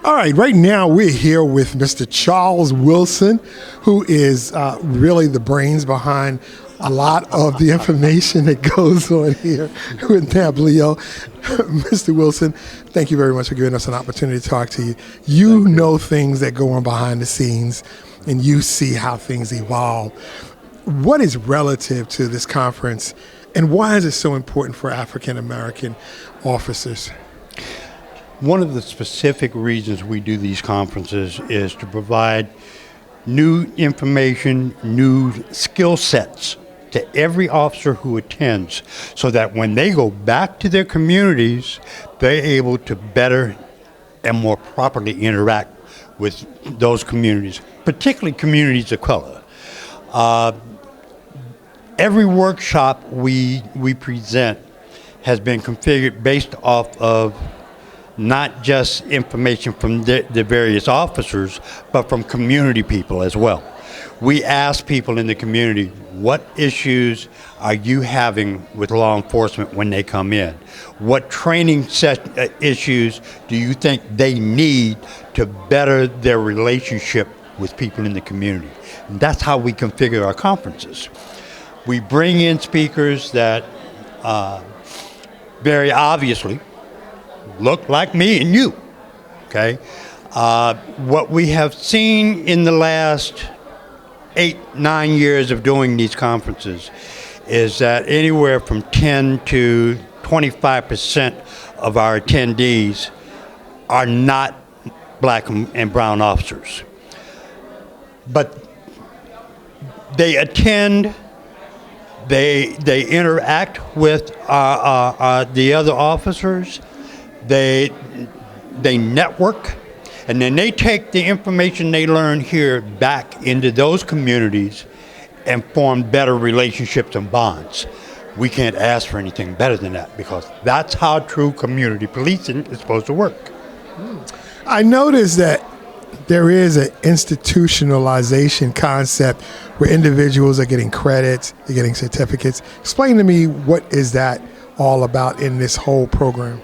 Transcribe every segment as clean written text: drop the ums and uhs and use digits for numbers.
All right, right now we're here with Mr. Charles Wilson, who is really the brains behind a lot of the information that goes on here with Nablio. Mr. Wilson, thank you very much for giving us an opportunity to talk to you. You know things that go on behind the scenes, and you see how things evolve. What is relative to this conference, and why is it so important for African American officers? One of the specific reasons we do these conferences is to provide new information, new skill sets to every officer who attends, so that when they go back to their communities, they're able to better and more properly interact with those communities, particularly communities of color. Every workshop we present has been configured based off of not just information from the various officers, but from community people as well. We ask people in the community, what issues are you having with law enforcement when they come in? What training issues do you think they need to better their relationship with people in the community? And that's how we configure our conferences. We bring in speakers that very obviously look like me and you, okay? What we have seen in the last 8-9 years of doing these conferences is that anywhere from 10 to 25% of our attendees are not black and brown officers. But they attend, they interact with the other officers, they network, and then they take the information they learn here back into those communities and form better relationships and bonds. We can't ask for anything better than that, because that's how true community policing is supposed to work. I noticed that there is an institutionalization concept where individuals are getting credits, they're getting certificates. Explain to me, what is that all about in this whole program?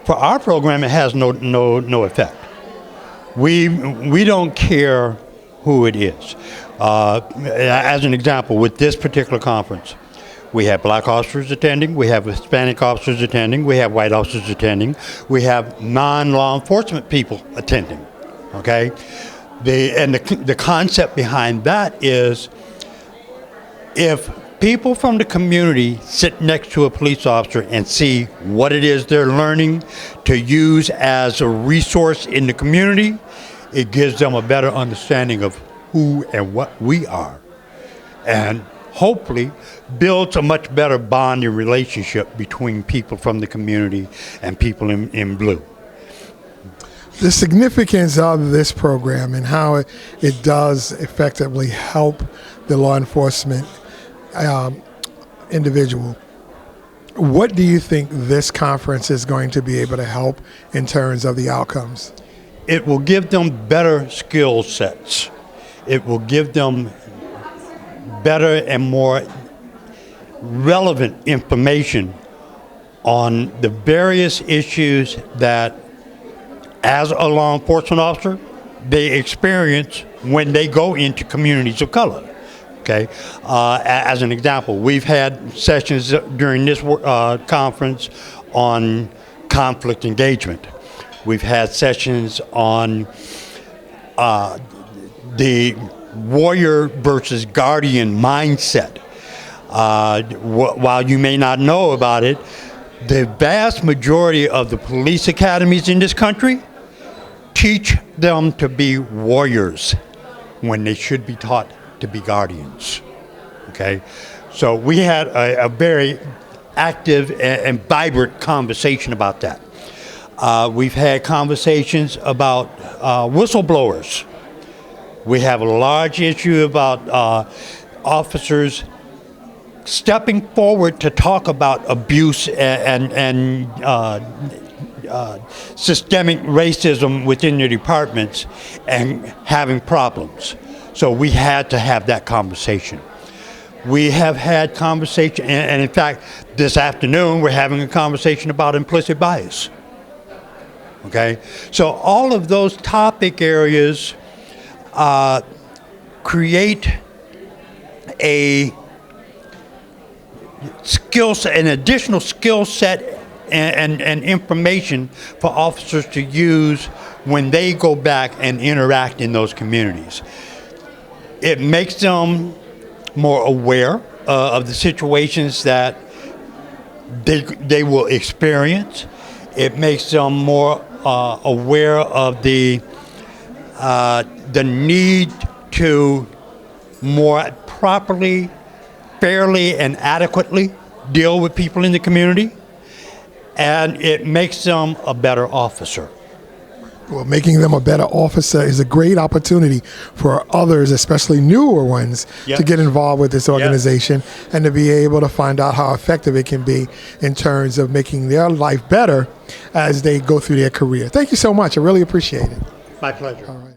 For our program, it has no effect. We don't care who it is. As an example, with this particular conference, we have black officers attending, we have Hispanic officers attending, we have white officers attending, we have non-law enforcement people attending, okay? The concept behind that is, if people from the community sit next to a police officer and see what it is they're learning to use as a resource in the community, it gives them a better understanding of who and what we are, and hopefully builds a much better bonding relationship between people from the community and people in blue. The significance of this program and how it does effectively help the law enforcement individual. What do you think this conference is going to be able to help in terms of the outcomes? It will give them better skill sets. It will give them better and more relevant information on the various issues that, as a law enforcement officer, they experience when they go into communities of color. Okay, as an example, we've had sessions during this conference on conflict engagement. We've had sessions on the warrior versus guardian mindset. While you may not know about it, the vast majority of the police academies in this country teach them to be warriors when they should be taught to be guardians. Okay, so we had a very active and vibrant conversation about that. We've had conversations about whistleblowers. We have a large issue about officers stepping forward to talk about abuse and systemic racism within the departments and having problems. So we had to have that conversation. We have had conversation, and in fact, this afternoon we're having a conversation about implicit bias. Okay, so all of those topic areas create a an additional skill set and information for officers to use when they go back and interact in those communities. It makes them more aware of the situations that they will experience. It makes them more aware of the need to more properly, fairly, and adequately deal with people in the community, and it makes them a better officer. Well, making them a better officer is a great opportunity for others, especially newer ones, Yes. to get involved with this organization and to be able to find out how effective it can be in terms of making their life better as they go through their career. Thank you so much. I really appreciate it. My pleasure. All right.